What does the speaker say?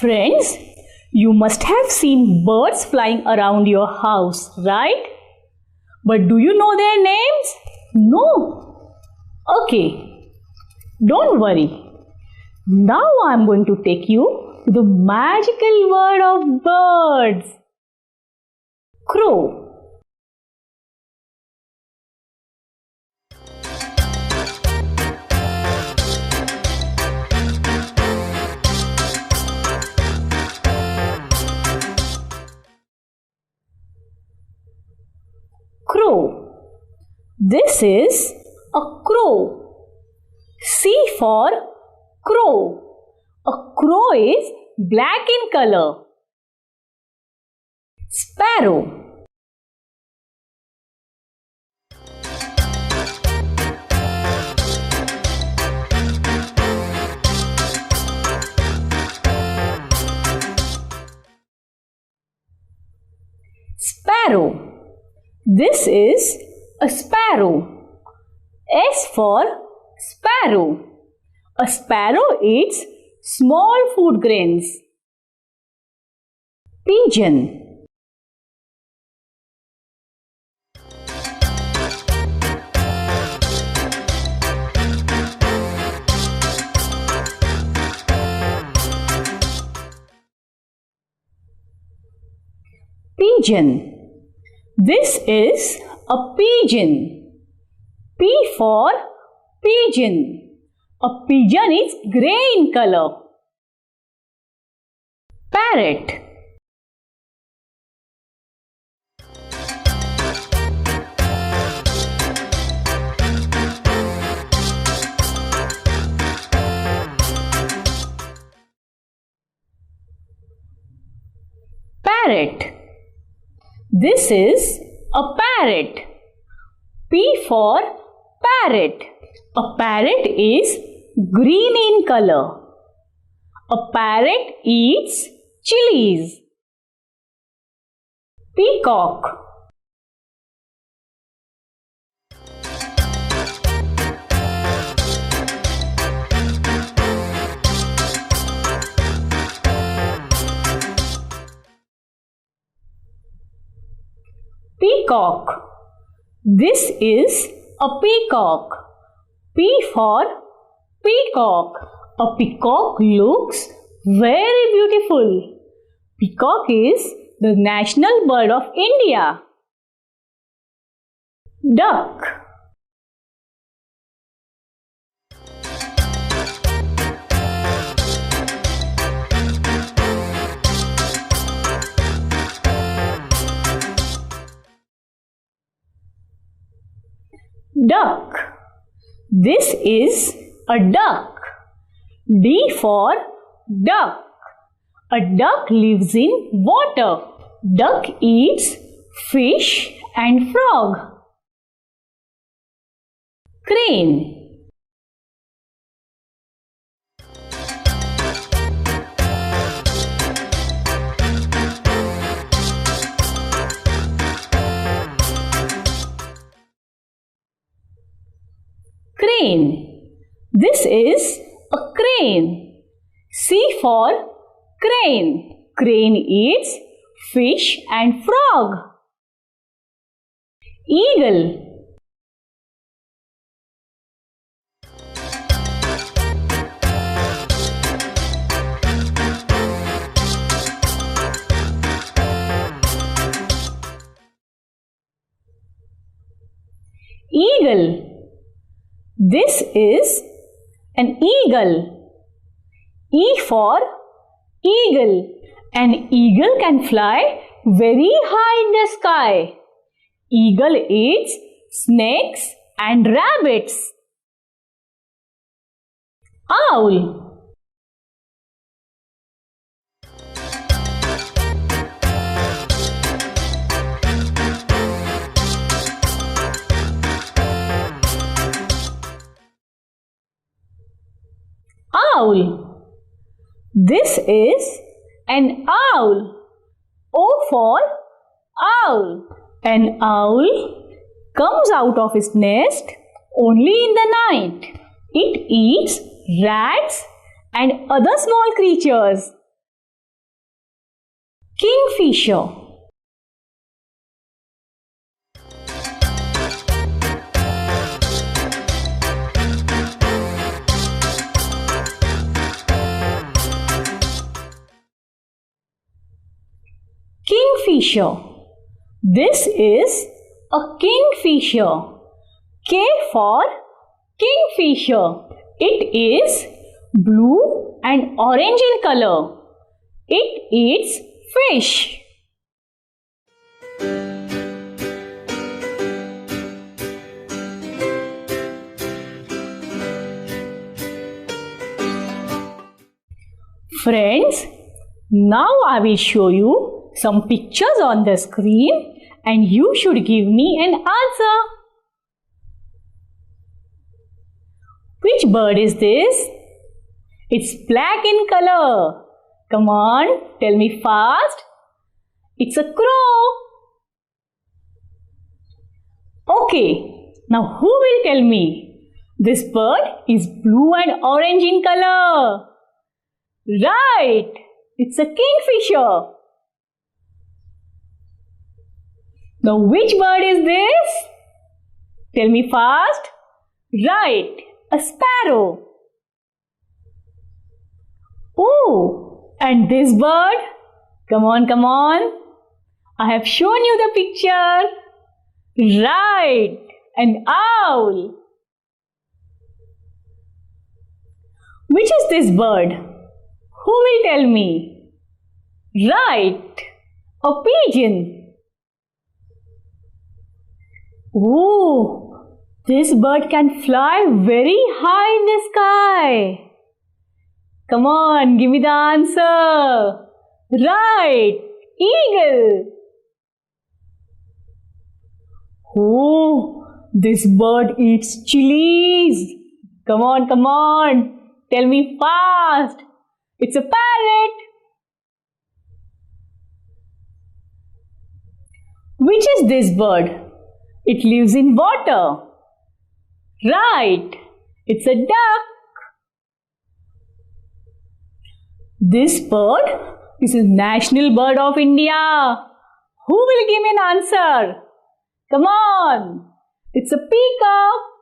Friends, you must have seen birds flying around your house, right? But do you know their names? No. Okay, don't worry. Now I am going to take you to the magical world of birds. Crow. Crow. This is a crow. C for crow. A crow is black in color. Sparrow. Sparrow. This is a sparrow. S for sparrow. A sparrow eats small food grains. Pigeon. Pigeon. This is a pigeon. P for pigeon. A pigeon is grey in color. Parrot. Parrot. This is a parrot. P for parrot. A parrot is green in color. A parrot eats chilies. Peacock. Peacock. This is a peacock. P for peacock. A peacock looks very beautiful. Peacock is the national bird of India. Duck. Duck. This is a duck. D for duck. A duck lives in water. Duck eats fish and frog. Crane. Crane. This is a crane. C for crane. Crane eats fish and frog. Eagle. Eagle. This is an eagle. E for eagle. An eagle can fly very high in the sky. Eagle eats snakes and rabbits. Owl. Owl. This is an owl. O for owl. An owl comes out of its nest only in the night. It eats rats and other small creatures. Kingfisher. Kingfisher. This is a kingfisher. K for kingfisher. It is blue and orange in color. It eats fish. Friends, now I will show you some pictures on the screen and you should give me an answer. Which bird is this? It's black in color. Come on, tell me fast. It's a crow. Okay, now who will tell me? This bird is blue and orange in color. Right, it's a kingfisher. Now which bird is this? Tell me fast. Right, a sparrow. Oh, and this bird? Come on, come on. I have shown you the picture. Right, an owl. Which is this bird? Who will tell me? Right, a pigeon. Oh, this bird can fly very high in the sky. Come on, give me the answer. Right, eagle. Oh, this bird eats chilies. Come on, come on. Tell me fast. It's a parrot. Which is this bird? It lives in water. Right, it's a duck. This bird is a national bird of India. Who will give me an answer? Come on, it's a peacock.